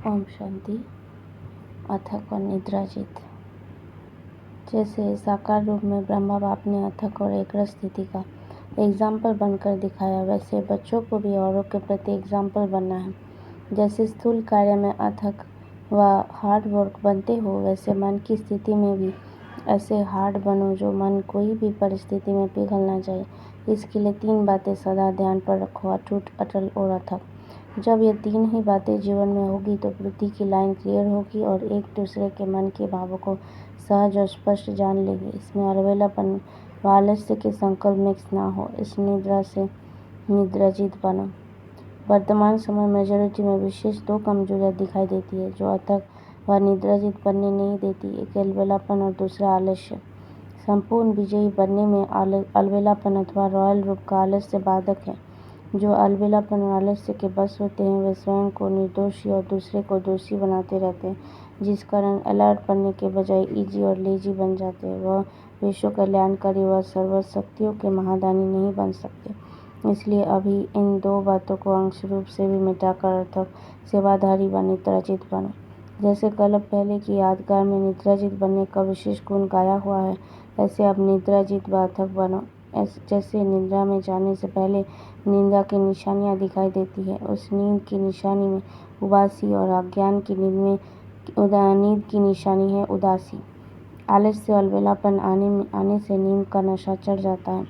ओम शांति। अथक और निद्राजित। जैसे साकार रूप में ब्रह्मा बाप ने अथक और एकरस स्थिति का एग्जाम्पल बनकर दिखाया, वैसे बच्चों को भी औरों के प्रति एग्जाम्पल बनना है। जैसे स्थूल कार्य में अथक व हार्ड वर्क बनते हो, वैसे मन की स्थिति में भी ऐसे हार्ड बनो जो मन कोई भी परिस्थिति में पिघल ना जाए। इसके लिए 3 बातें सदा ध्यान पर रखो: अटूट, अटल और अथक। जब ये 3 ही बातें जीवन में होगी तो वृद्धि की लाइन क्लियर होगी और एक दूसरे के मन के भावों को सहज और स्पष्ट जान लेंगे। इसमें अलबेलापन व आलस्य के संकल्प मिक्स ना हो। इस निद्रा से निद्राजित बनो। वर्तमान समय मेजॉरिटी में विशेष 2 कमजोरियां दिखाई देती है जो अथक व निद्राजित बनने नहीं देती। एक अलबेलापन और दूसरा आलस्य। संपूर्ण विजयी बनने में अलबेलापन अथवा रॉयल रूप का आलस्य बाधक है। जो अलबेलापन और आलस्य के बस होते हैं वे स्वयं को निर्दोषी और दूसरे को दोषी बनाते रहते हैं, जिस कारण अलर्ट बनने के बजाय इजी और लेजी बन जाते हैं। वह विश्व कल्याणकारी व सर्वशक्तियों के महादानी नहीं बन सकते। इसलिए अभी इन 2 बातों को अंश रूप से भी मिटाकर अर्थक, सेवाधारी व निद्राजित बनो। जैसे कल्प पहले की यादगार में निद्राजित बनने का विशेष गुण गाया हुआ है, ऐसे अब निद्राजित व अथक बनो। जैसे निद्रा में जाने से पहले निंदा की निशानियां दिखाई देती है, उस नींद की निशानी में उबासी और अज्ञान की नींद की निशानी है उदासी। आलस्य और अलबेलापन आने से नींद का नशा चढ़ जाता है।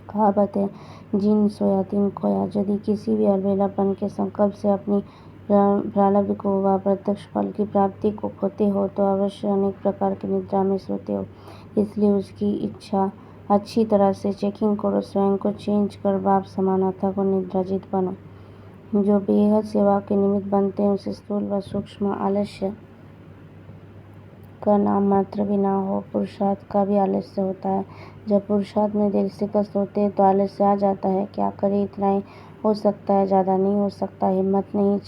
कहावत है, जिन सोया तिन खोया। यदि किसी भी अलबेलापन के संकल्प से अपनी प्रारब्ध को व प्रत्यक्ष फल की प्राप्ति को खोते हो तो अवश्य अनेक प्रकार की निद्रा में सोते हो। इसलिए उसकी इच्छा अच्छी तरह से चेकिंग करो। स्वयं को चेंज कर बाप समान अथक और निद्राजित बनो। जो बेहद सेवा के निमित्त बनते हैं उसे स्थूल व सूक्ष्म आलस्य का नाम मात्र भी ना हो। पुरुषार्थ का भी आलस्य होता है। जब पुरुषार्थ में दिल से कष्ट होते हैं तो आलस्य आ जाता है। क्या करे, इतना ही हो सकता है, ज़्यादा नहीं हो सकता, हिम्मत नहीं,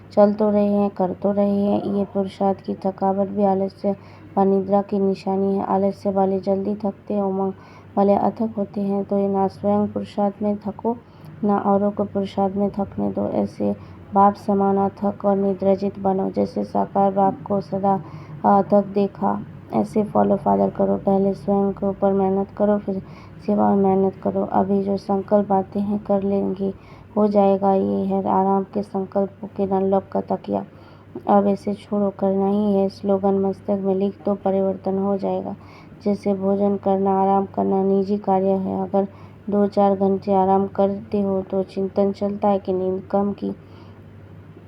चल तो रहे हैं, कर तो रहे हैं। ये पुरुषार्थ की थकावट भी आलस्य व निद्रा की निशानी है। आलस्य वाले जल्दी थकते हैं, उमंग वाले अथक होते हैं। तो ना स्वयं पुरुषार्थ में थको, ना औरों को पुरुषार्थ में थकने दो। ऐसे बाप समान अथक और निद्राजित बनो। जैसे साकार बाप को सदा अथक देखा, ऐसे फॉलो फादर करो। पहले स्वयं के ऊपर मेहनत करो, फिर सेवा में मेहनत करो। अभी जो संकल्प आते हैं कर लेंगे, हो जाएगा। ये है आराम के संकल्पों के डनलॉप का तकिया। अब ऐसे छोड़ो, करना ही है। स्लोगन मस्तक में लिख दो, परिवर्तन हो जाएगा। जैसे भोजन करना, आराम करना निजी कार्य है। अगर 2-4 घंटे आराम करते हो तो चिंतन चलता है कि नींद कम की।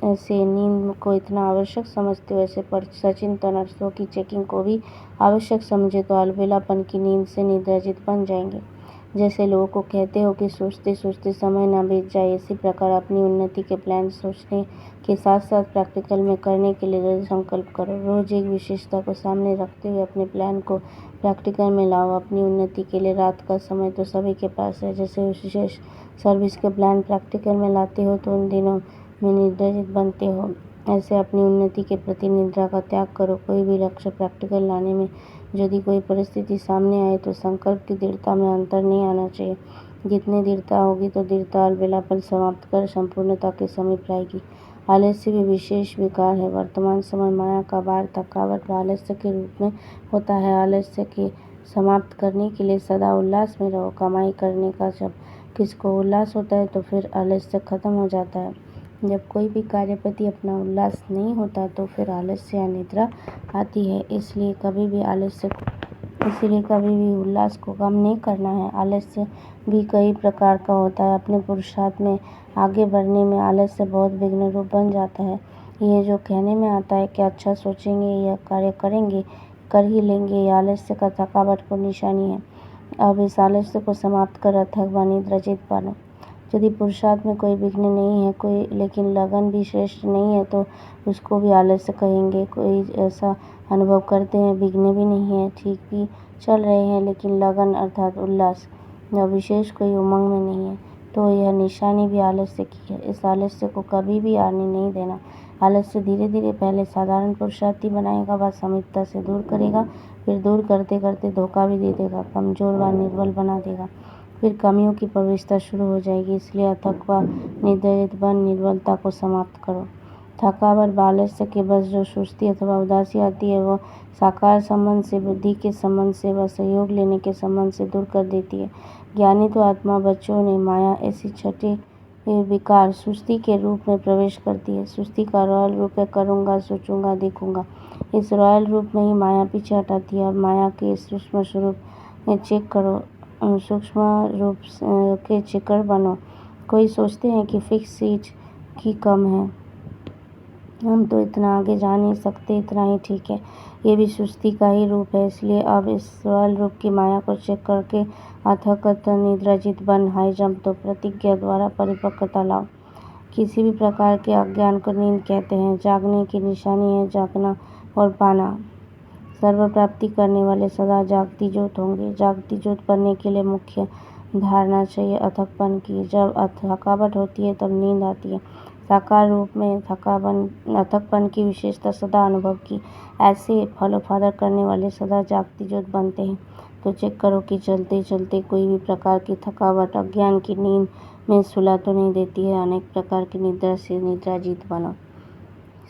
ऐसे नींद को इतना आवश्यक समझते हो, ऐसे सचिंतन अर्थों की चेकिंग को भी आवश्यक समझे तो अलबेलापन की नींद से निद्राजित बन जाएंगे। जैसे लोगों को कहते हो कि सोचते सोचते समय ना बीत जाए, इसी प्रकार अपनी उन्नति के प्लान सोचने के साथ साथ प्रैक्टिकल में करने के लिए दृढ़ संकल्प करो। रोज एक विशेषता को सामने रखते हुए अपने प्लान को प्रैक्टिकल में लाओ। अपनी उन्नति के लिए रात का समय तो सभी के पास है। जैसे विशेष सर्विस के प्लान प्रैक्टिकल में लाते हो तो उन दिनों में निद्राजित बनते हो। ऐसे अपनी उन्नति के प्रति निद्रा का त्याग करो। कोई भी लक्ष्य प्रैक्टिकल लाने में यदि कोई परिस्थिति सामने आए तो संकल्प की दृढ़ता में अंतर नहीं आना चाहिए। जितनी दृढ़ता होगी तो दृढ़ता अलबेलापन समाप्त कर संपूर्णता के समीप आएगी। आलस्य भी विशेष विकार है। वर्तमान समय माया का भार थकावट व आलस्य के रूप में होता है। आलस्य के समाप्त करने के लिए सदा उल्लास में रहो। कमाई करने का जब किसको उल्लास होता है तो फिर आलस्य खत्म हो जाता है। जब कोई भी कार्य प्रति अपना उल्लास नहीं होता तो फिर आलस्य या निद्रा आती है। इसलिए कभी भी उल्लास को कम नहीं करना है। आलस्य भी कई प्रकार का होता है। अपने पुरुषार्थ में आगे बढ़ने में आलस्य बहुत विघ्न रूप बन जाता है। ये जो कहने में आता है कि अच्छा सोचेंगे, यह कार्य करेंगे, कर ही लेंगे, ये आलस्य का थकावट को निशानी है। अब इस आलस्य को समाप्त कर अथक व निद्राजित बनो। यदि पुरुषार्थ में कोई विघ्न नहीं है, लेकिन लगन भी श्रेष्ठ नहीं है तो उसको भी आलस्य कहेंगे। कोई ऐसा अनुभव करते हैं विघ्न भी नहीं है, ठीक भी चल रहे हैं, लेकिन लगन अर्थात उल्लास या विशेष कोई उमंग में नहीं है, तो यह निशानी भी आलस्य की है। इस आलस्य को कभी भी आने नहीं देना। आलस्य धीरे धीरे पहले साधारण पुरुषार्थी बनाएगा व समीपता से दूर करेगा, फिर दूर करते करते धोखा भी दे देगा, कमजोर व निर्बल बना देगा, फिर कमियों की प्रवेशता शुरू हो जाएगी। इसलिए अथक व निद्राजित बन निर्बलता को समाप्त करो। थकावट व आलस्य के बस जो सुस्ती अथवा उदासी आती है वह साकार संबंध से, बुद्धि के संबंध से व सहयोग लेने के संबंध से दूर कर देती है। ज्ञानी तो आत्मा बच्चों ने माया ऐसी छठे विकार सुस्ती के रूप में प्रवेश करती है। सुस्ती का रॉयल रूप है करूँगा, सोचूंगा, देखूंगा। इस रॉयल रूप में ही माया पीछे हटाती है। अब माया के सूक्ष्म स्वरूप चेक करो, सूक्ष्म रूप के चेकर बनो। कोई सोचते हैं कि फिक्स सीट की कम है, हम तो इतना आगे जा नहीं सकते, इतना ही ठीक है। ये भी सुस्ती का ही रूप है। इसलिए अब इस रॉयल रूप की माया को चेक करके अथक निद्राजित बन हाई जंप तो प्रतिज्ञा द्वारा परिपक्वता लाओ। किसी भी प्रकार के अज्ञान को नींद कहते हैं। जागने की निशानी है जागना और पाना। सर्व प्राप्ति करने वाले सदा जागती ज्योत होंगे। जागती ज्योत बनने के लिए मुख्य धारणा चाहिए अथकपन की। जब थकावट होती है तब नींद आती है। साकार रूप में अथकपन की विशेषता सदा अनुभव की। ऐसे फॉलो फादर करने वाले सदा जागती ज्योत बनते हैं। तो चेक करो कि चलते चलते कोई भी प्रकार की थकावट अज्ञान की नींद में सुला तो नहीं देती है। अनेक प्रकार की निद्रा से निद्राजीत बनो।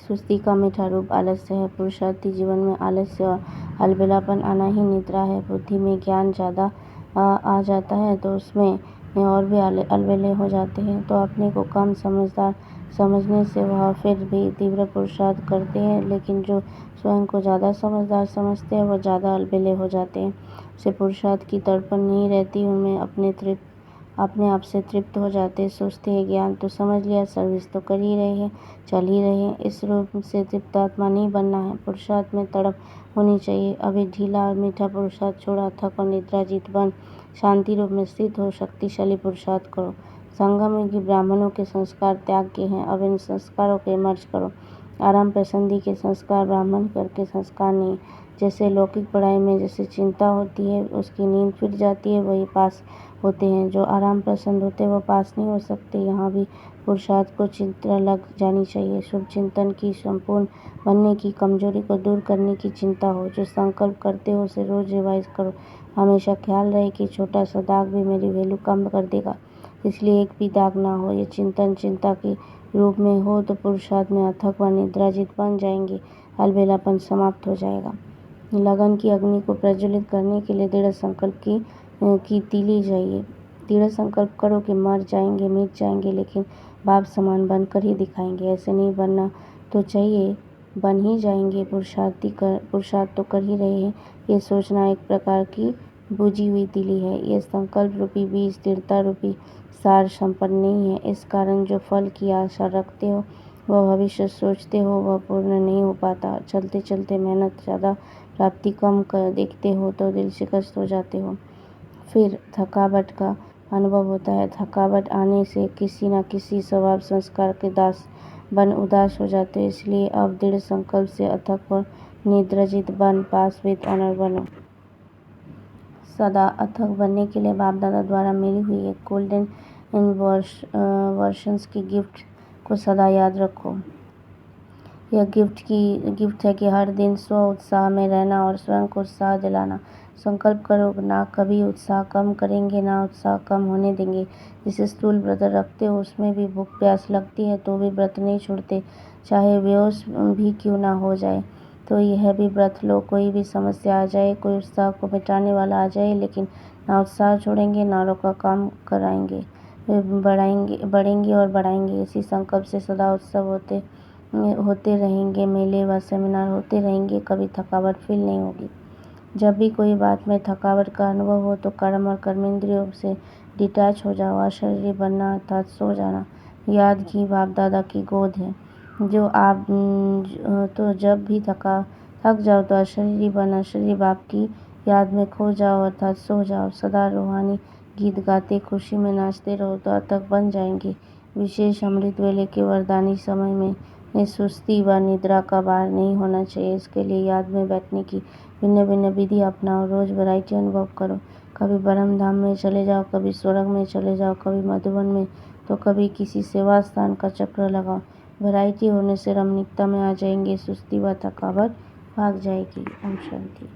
सुस्ती का मीठा रूप आलस्य है। पुरुषार्थी जीवन में आलस्य और अलबेलापन आना ही निद्रा है। बुद्धि में ज्ञान ज़्यादा आ जाता है तो उसमें और भी अलबेले हो जाते हैं। तो अपने को कम समझदार समझने से वह फिर भी तीव्र पुरुषार्थ करते हैं, लेकिन जो स्वयं को ज़्यादा समझदार समझते हैं वह ज़्यादा अलबेले हो जाते हैं। उसे पुरुषार्थ की तड़पन नहीं रहती, उनमें अपने आप से तृप्त हो जाते। सोचते हैं ज्ञान तो समझ लिया, सर्विस तो कर ही रहे हैं, चल ही रहे हैं। इस रूप से तृप्त आत्मा नहीं बनना है। पुरुषार्थ में तड़प होनी चाहिए। अभी ढीला और मीठा पुरुषार्थ छोड़ा, थक और निद्राजित बन शांति रूप में स्थित हो शक्तिशाली पुरुषार्थ करो। संगम युगी ब्राह्मणों के संस्कार त्याग के हैं, अब इन संस्कारों के मर्ज करो। आराम पसंदी के संस्कार ब्राह्मण करके संस्कार नहीं। जैसे लौकिक पढ़ाई में जैसे चिंता होती है उसकी नींद फिर जाती है, वही पास होते हैं। जो आराम पसंद होते वो पास नहीं हो सकते। यहाँ भी पुरुषार्थ को चिंता लग जानी चाहिए। शुभ चिंतन की संपूर्ण बनने की, कमजोरी को दूर करने की चिंता हो। जो संकल्प करते हो उसे रोज रिवाइज करो। हमेशा ख्याल रहे कि छोटा सा दाग भी मेरी वैल्यू कम कर देगा, इसलिए एक भी दाग ना हो। ये चिंतन चिंता के रूप में हो तो पुरुषार्थ में अथक व निद्राजित बन जाएंगे, अलबेलापन समाप्त हो जाएगा। लगन की अग्नि को प्रज्वलित करने के लिए दृढ़ संकल्प की तीली चाहिए। दृढ़ संकल्प करो कि मर जाएंगे, मिट जाएंगे, लेकिन बाप समान बनकर ही दिखाएंगे। ऐसे नहीं बनना तो चाहिए, बन ही जाएंगे। पुरुषार्थ तो कर ही रहे हैं। ये सोचना एक प्रकार की बुझी हुई तीली है। ये संकल्प रूपी बीज दृढ़ता रूपी सार संपन्न नहीं है। इस कारण जो फल की आशा रखते हो, वह भविष्य सोचते हो, वह पूर्ण नहीं हो पाता। चलते चलते मेहनत ज़्यादा, प्राप्ति कम कर देखते हो तो दिल शिकस्त हो जाते हो। फिर थकावट का अनुभव होता है। थकावट आने से किसी न किसी स्वभाव संस्कार के दास बन उदास हो जाते हो। इसलिए अब दृढ़ संकल्प से अथक और निद्राजित बन पास विद ऑनर बनो। सदा अथक बनने के लिए बाप दादा द्वारा मिली हुई एक गोल्डन वर्शंस की गिफ्ट को सदा याद रखो। यह गिफ्ट है कि हर दिन स्व उत्साह में रहना और स्वयं को उत्साह दिलाना। संकल्प करो ना कभी उत्साह कम करेंगे, ना उत्साह कम होने देंगे। जिसे स्थूल व्रत रखते हो उसमें भी भूख प्यास लगती है तो भी व्रत नहीं छोड़ते, चाहे बेहोश भी क्यों ना हो जाए तो यह भी व्रत लो। कोई भी समस्या आ जाए, कोई उत्साह को मिटाने वाला आ जाए, लेकिन ना उत्साह छोड़ेंगे ना रोका काम कराएंगे, बढ़ेंगे और बढ़ाएंगे। इसी संकल्प से सदा उत्सव होते रहेंगे, मेले व सेमिनार होते रहेंगे, कभी थकावट फील नहीं होगी। जब भी कोई बात में थकावट का अनुभव हो तो कर्म और कर्मेंद्रियों से डिटैच हो जाओ। अशरीरी बनना अर्थात सो जाना याद की बाप दादा की गोद है। तो जब भी थक जाओ तो अशरीरी बन, अशरीरी बाप की याद में खो जाओ अर्थात सो जाओ। सदा रूहानी गीत गाते खुशी में नाचते रहो तो अथक बन जाएंगे। विशेष अमृत वेले के वरदानी समय में सुस्ती व निद्रा का बार नहीं होना चाहिए। इसके लिए याद में बैठने की भिन्न भिन्न विधि अपनाओ। रोज वैरायटी अनुभव करो। कभी ब्रह्म धाम में चले जाओ, कभी स्वर्ग में चले जाओ, कभी मधुबन में तो कभी किसी सेवा स्थान का चक्र लगाओ। वैरायटी होने से रमणीकता में आ जाएंगे, सुस्ती व थकावट भाग जाएगी। ओम शांति।